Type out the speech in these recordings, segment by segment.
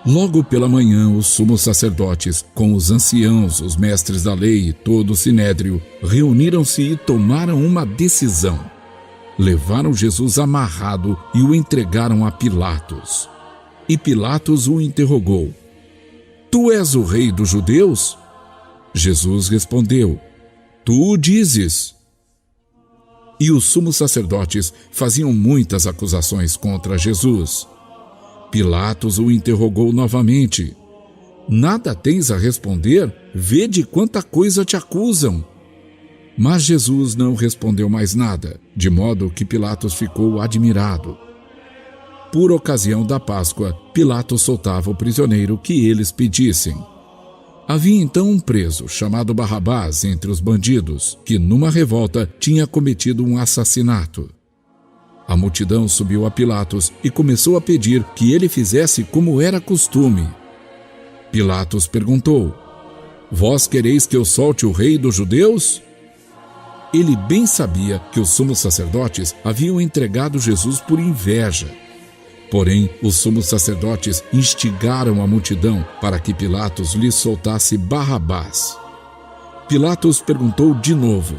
Logo pela manhã, os sumos sacerdotes, com os anciãos, os mestres da lei e todo o sinédrio, reuniram-se e tomaram uma decisão. Levaram Jesus amarrado e o entregaram a Pilatos. E Pilatos o interrogou: Tu és o rei dos judeus? Jesus respondeu: Tu o dizes. E os sumos sacerdotes faziam muitas acusações contra Jesus. Pilatos o interrogou novamente: Nada tens a responder? Vede quanta coisa te acusam. Mas Jesus não respondeu mais nada, de modo que Pilatos ficou admirado. Por ocasião da Páscoa, Pilatos soltava o prisioneiro que eles pedissem. Havia então um preso, chamado Barrabás, entre os bandidos, que numa revolta tinha cometido um assassinato. A multidão subiu a Pilatos e começou a pedir que ele fizesse como era costume. Pilatos perguntou: Vós quereis que eu solte o rei dos judeus? Ele bem sabia que os sumos sacerdotes haviam entregado Jesus por inveja. Porém, os sumos sacerdotes instigaram a multidão para que Pilatos lhes soltasse Barrabás. Pilatos perguntou de novo: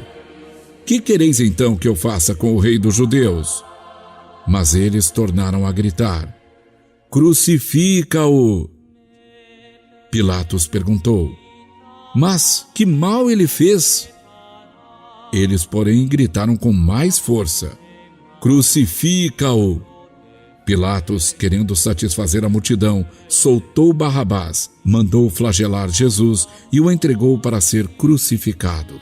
Que quereis então que eu faça com o rei dos judeus? Mas eles tornaram a gritar: Crucifica-o! Pilatos perguntou: Mas que mal ele fez? Eles, porém, gritaram com mais força: Crucifica-o! Pilatos, querendo satisfazer a multidão, soltou Barrabás, mandou flagelar Jesus e o entregou para ser crucificado.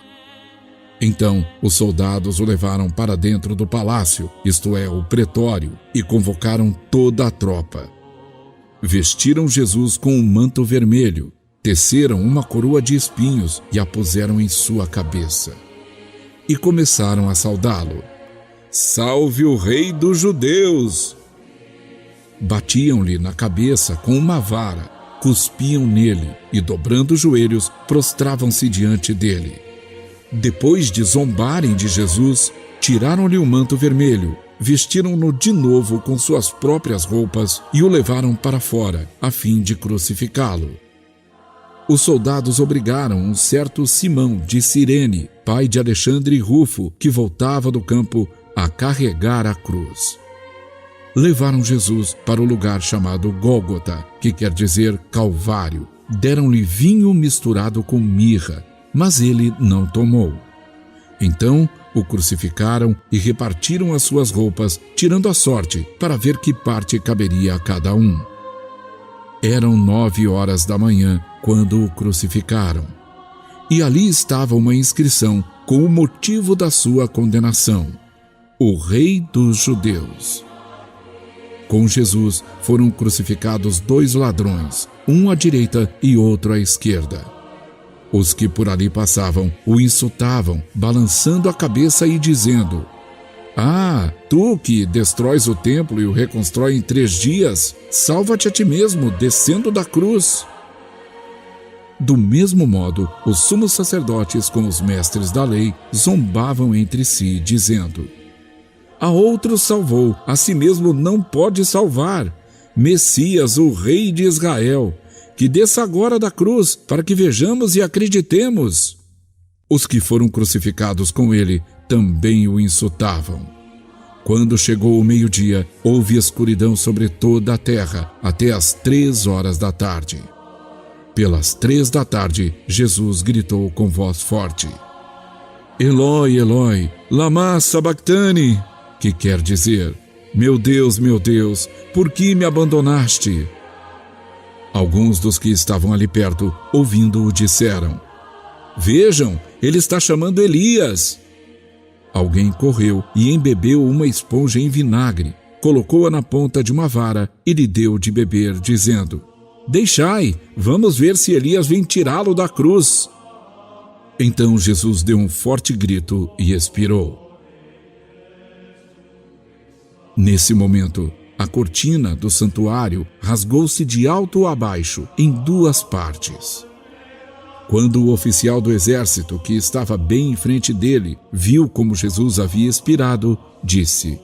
Então, os soldados o levaram para dentro do palácio, isto é, o pretório, e convocaram toda a tropa. Vestiram Jesus com um manto vermelho, teceram uma coroa de espinhos e a puseram em sua cabeça. E começaram a saudá-lo: Salve o rei dos judeus! Batiam-lhe na cabeça com uma vara, cuspiam nele e, dobrando os joelhos, prostravam-se diante dele. Depois de zombarem de Jesus, tiraram-lhe o manto vermelho, vestiram-no de novo com suas próprias roupas e o levaram para fora, a fim de crucificá-lo. Os soldados obrigaram um certo Simão de Cirene, pai de Alexandre e Rufo, que voltava do campo, a carregar a cruz. Levaram Jesus para o lugar chamado Gólgota, que quer dizer Calvário. Deram-lhe vinho misturado com mirra, mas ele não tomou. Então o crucificaram e repartiram as suas roupas, tirando a sorte, para ver que parte caberia a cada um. Eram 9h da manhã, quando o crucificaram. E ali estava uma inscrição com o motivo da sua condenação: O Rei dos Judeus. Com Jesus foram crucificados 2 ladrões, um à direita e outro à esquerda. Os que por ali passavam o insultavam, balançando a cabeça e dizendo: Ah, tu que destróis o templo e o reconstrói em 3 dias, salva-te a ti mesmo, descendo da cruz. Do mesmo modo, os sumos sacerdotes com os mestres da lei zombavam entre si, dizendo: A outro salvou, a si mesmo não pode salvar. Messias, o rei de Israel, que desça agora da cruz, para que vejamos e acreditemos. Os que foram crucificados com ele também o insultavam. Quando chegou o meio-dia, houve escuridão sobre toda a terra, até às 15h. Pelas 15h, Jesus gritou com voz forte: Eloi, Eloi, lama sabachthani, que quer dizer: meu Deus, por que me abandonaste? Alguns dos que estavam ali perto, ouvindo-o, disseram: Vejam, ele está chamando Elias. Alguém correu e embebeu uma esponja em vinagre, colocou-a na ponta de uma vara e lhe deu de beber, dizendo: Deixai, vamos ver se Elias vem tirá-lo da cruz. Então Jesus deu um forte grito e expirou. Nesse momento, a cortina do santuário rasgou-se de alto a baixo, em 2 partes. Quando o oficial do exército, que estava bem em frente dele, viu como Jesus havia expirado, disse: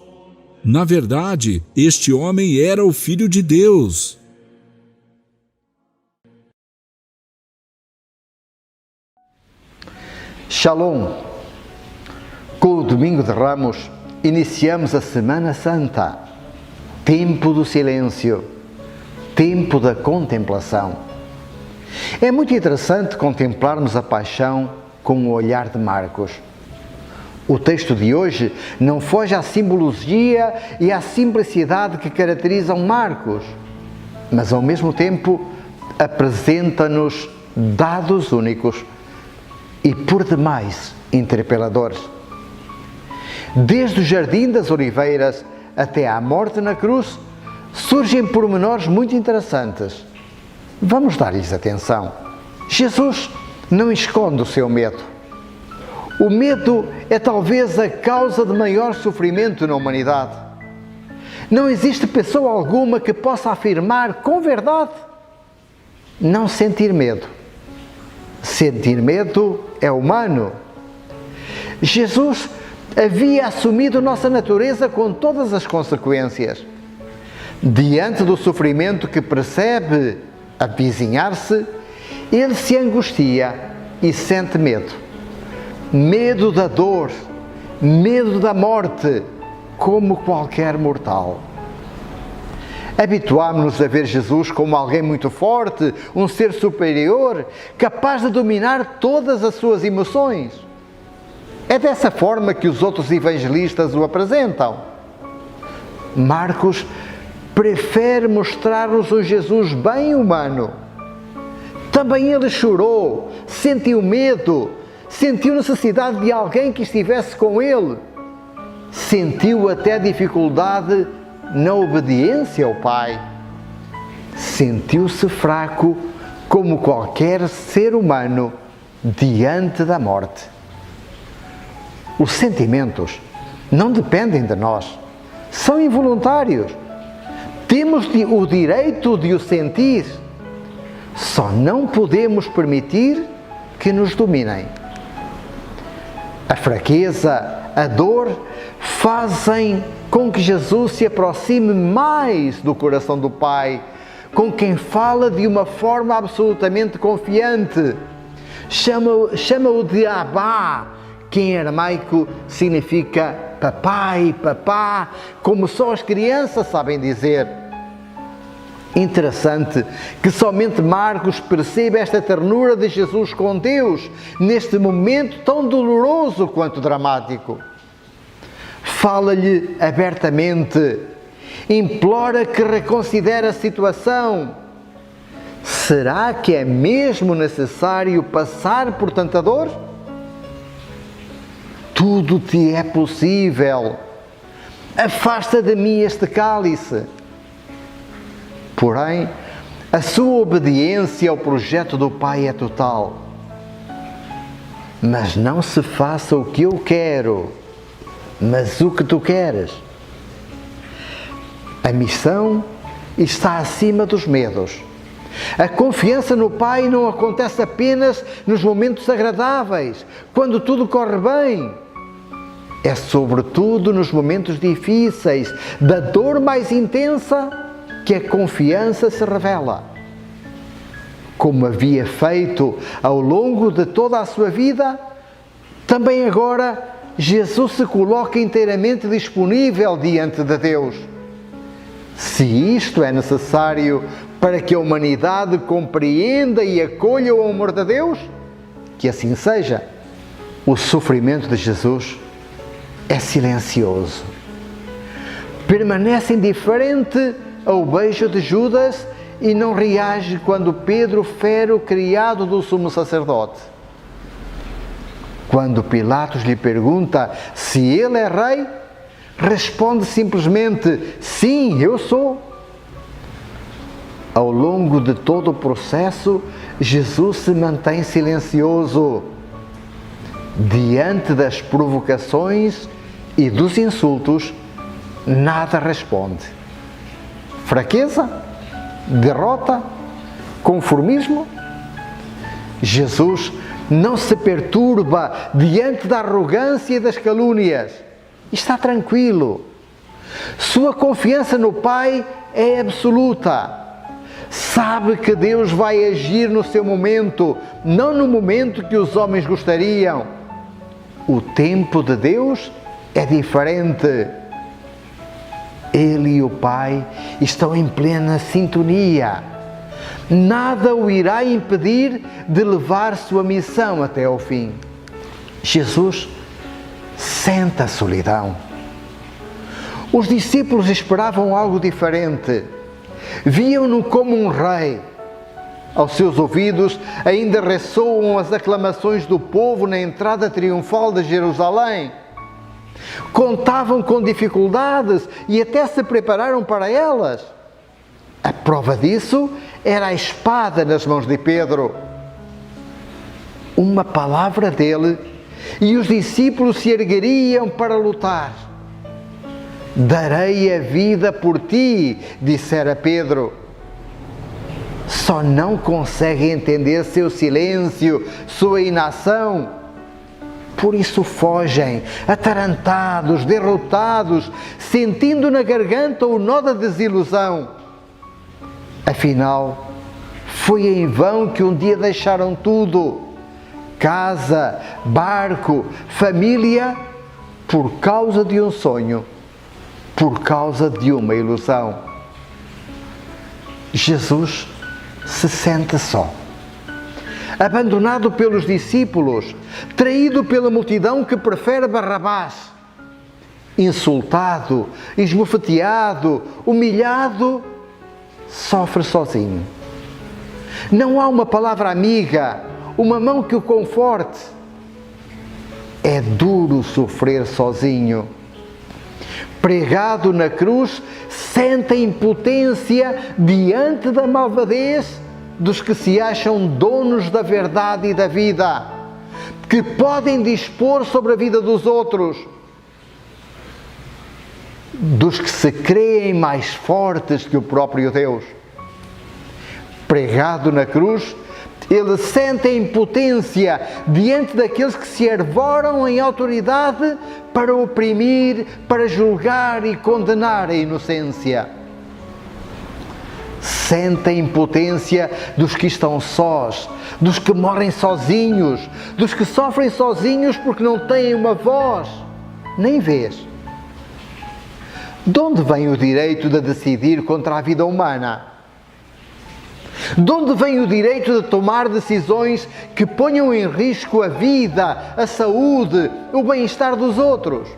Na verdade, este homem era o Filho de Deus. Shalom! Com o Domingo de Ramos, iniciamos a Semana Santa, tempo do silêncio, tempo da contemplação. É muito interessante contemplarmos a paixão com o olhar de Marcos. O texto de hoje não foge à simbologia e à simplicidade que caracterizam Marcos, mas ao mesmo tempo apresenta-nos dados únicos e por demais interpeladores. Desde o Jardim das Oliveiras até à morte na cruz, surgem pormenores muito interessantes. Vamos dar-lhes atenção. Jesus não esconde o seu medo. O medo é talvez a causa de maior sofrimento na humanidade. Não existe pessoa alguma que possa afirmar com verdade não sentir medo. Sentir medo é humano. Jesus havia assumido nossa natureza com todas as consequências. Diante do sofrimento que percebe avizinhar-se, ele se angustia e sente medo. Medo da dor, medo da morte, como qualquer mortal. Habituámos-nos a ver Jesus como alguém muito forte, um ser superior, capaz de dominar todas as suas emoções. É dessa forma que os outros evangelistas o apresentam. Marcos prefere mostrar-nos um Jesus bem humano. Também ele chorou, sentiu medo, sentiu necessidade de alguém que estivesse com ele. Sentiu até dificuldade na obediência ao Pai. Sentiu-se fraco como qualquer ser humano diante da morte. Os sentimentos não dependem de nós, são involuntários. Temos o direito de o sentir, só não podemos permitir que nos dominem. A fraqueza, a dor, fazem com que Jesus se aproxime mais do coração do Pai, com quem fala de uma forma absolutamente confiante. Chama-o de Abá, que em aramaico significa papai, papá, como só as crianças sabem dizer. Interessante que somente Marcos percebe esta ternura de Jesus com Deus, neste momento tão doloroso quanto dramático. Fala-lhe abertamente, implora que reconsidere a situação. Será que é mesmo necessário passar por tanta dor? Tudo te é possível. Afasta de mim este cálice. Porém, a sua obediência ao projeto do Pai é total. Mas não se faça o que eu quero, mas o que tu queres. A missão está acima dos medos. A confiança no Pai não acontece apenas nos momentos agradáveis, quando tudo corre bem. É sobretudo nos momentos difíceis, da dor mais intensa, que a confiança se revela. Como havia feito ao longo de toda a sua vida, também agora Jesus se coloca inteiramente disponível diante de Deus. Se isto é necessário para que a humanidade compreenda e acolha o amor de Deus, que assim seja. O sofrimento de Jesus é silencioso. Permanece indiferente ao beijo de Judas e não reage quando Pedro fere o criado do sumo sacerdote. Quando Pilatos lhe pergunta se ele é rei, responde simplesmente: sim, eu sou. Ao longo de todo o processo, Jesus se mantém silencioso. Diante das provocações e dos insultos, nada responde. Fraqueza? Derrota? Conformismo? Jesus não se perturba diante da arrogância e das calúnias. Está tranquilo. Sua confiança no Pai é absoluta. Sabe que Deus vai agir no seu momento, não no momento que os homens gostariam. O tempo de Deus é diferente. Ele e o Pai estão em plena sintonia. Nada o irá impedir de levar sua missão até ao fim. Jesus sente a solidão. Os discípulos esperavam algo diferente. Viam-no como um rei. Aos seus ouvidos ainda ressoam as aclamações do povo na entrada triunfal de Jerusalém. Contavam com dificuldades e até se prepararam para elas. A prova disso era a espada nas mãos de Pedro. Uma palavra dele e os discípulos se ergueriam para lutar. Darei a vida por ti, dissera Pedro. Só não consegue entender seu silêncio, sua inação. Por isso fogem, atarantados, derrotados, sentindo na garganta o nó da desilusão. Afinal, foi em vão que um dia deixaram tudo: casa, barco, família, por causa de um sonho, por causa de uma ilusão. Jesus se sente só, abandonado pelos discípulos, traído pela multidão que prefere Barrabás, insultado, esbofeteado, humilhado, sofre sozinho. Não há uma palavra amiga, uma mão que o conforte. É duro sofrer sozinho. Pregado na cruz, sente a impotência diante da malvadez dos que se acham donos da verdade e da vida, que podem dispor sobre a vida dos outros, dos que se creem mais fortes que o próprio Deus. Pregado na cruz, ele sente a impotência diante daqueles que se arvoram em autoridade para oprimir, para julgar e condenar a inocência. Sente a impotência dos que estão sós, dos que morrem sozinhos, dos que sofrem sozinhos porque não têm uma voz, nem vez. De onde vem o direito de decidir contra a vida humana? De onde vem o direito de tomar decisões que ponham em risco a vida, a saúde, o bem-estar dos outros?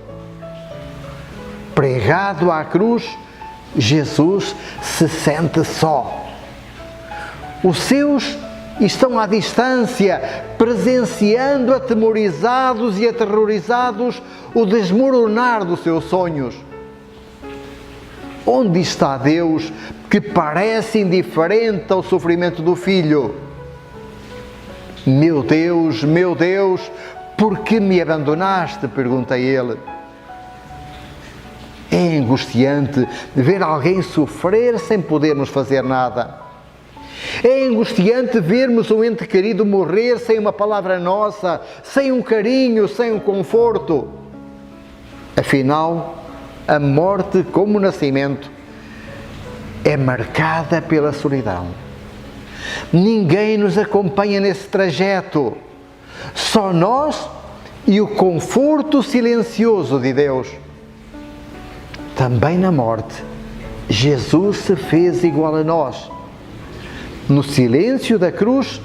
Pregado à cruz, Jesus se sente só. Os seus estão à distância, presenciando atemorizados e aterrorizados o desmoronar dos seus sonhos. Onde está Deus que parece indiferente ao sofrimento do filho? Meu Deus, por que me abandonaste? Pergunta ele. É angustiante ver alguém sofrer sem podermos fazer nada. É angustiante vermos um ente querido morrer sem uma palavra nossa, sem um carinho, sem um conforto. Afinal, a morte, como o nascimento, é marcada pela solidão. Ninguém nos acompanha nesse trajeto. Só nós e o conforto silencioso de Deus. Também na morte, Jesus se fez igual a nós. No silêncio da cruz,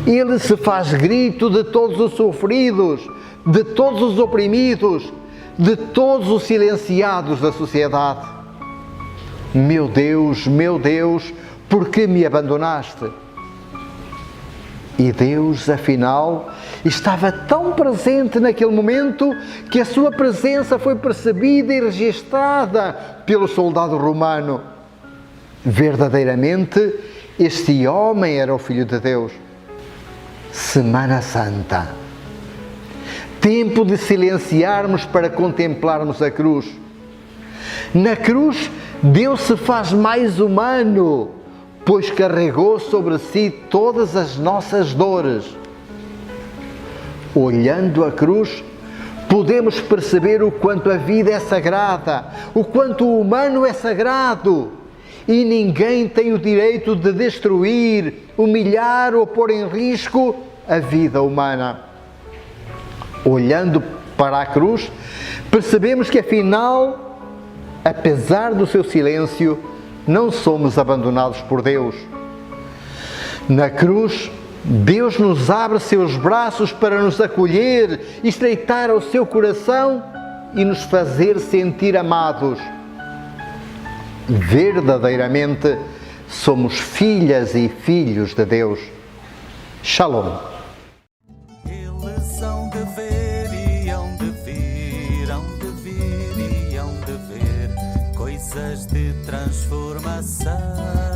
Ele se faz grito de todos os sofridos, de todos os oprimidos, de todos os silenciados da sociedade. Meu Deus, por que me abandonaste? E Deus, afinal, estava tão presente naquele momento que a sua presença foi percebida e registada pelo soldado romano. Verdadeiramente, este homem era o Filho de Deus. Semana Santa. Tempo de silenciarmos para contemplarmos a cruz. Na cruz, Deus se faz mais humano, pois carregou sobre si todas as nossas dores. Olhando a cruz, podemos perceber o quanto a vida é sagrada, o quanto o humano é sagrado e ninguém tem o direito de destruir, humilhar ou pôr em risco a vida humana. Olhando para a cruz, percebemos que afinal, apesar do seu silêncio, não somos abandonados por Deus. Na cruz, Deus nos abre seus braços para nos acolher, estreitar o seu coração e nos fazer sentir amados. Verdadeiramente, somos filhas e filhos de Deus. Shalom. Eles hão de ver e hão de vir, hão de vir e hão de ver coisas de transformação.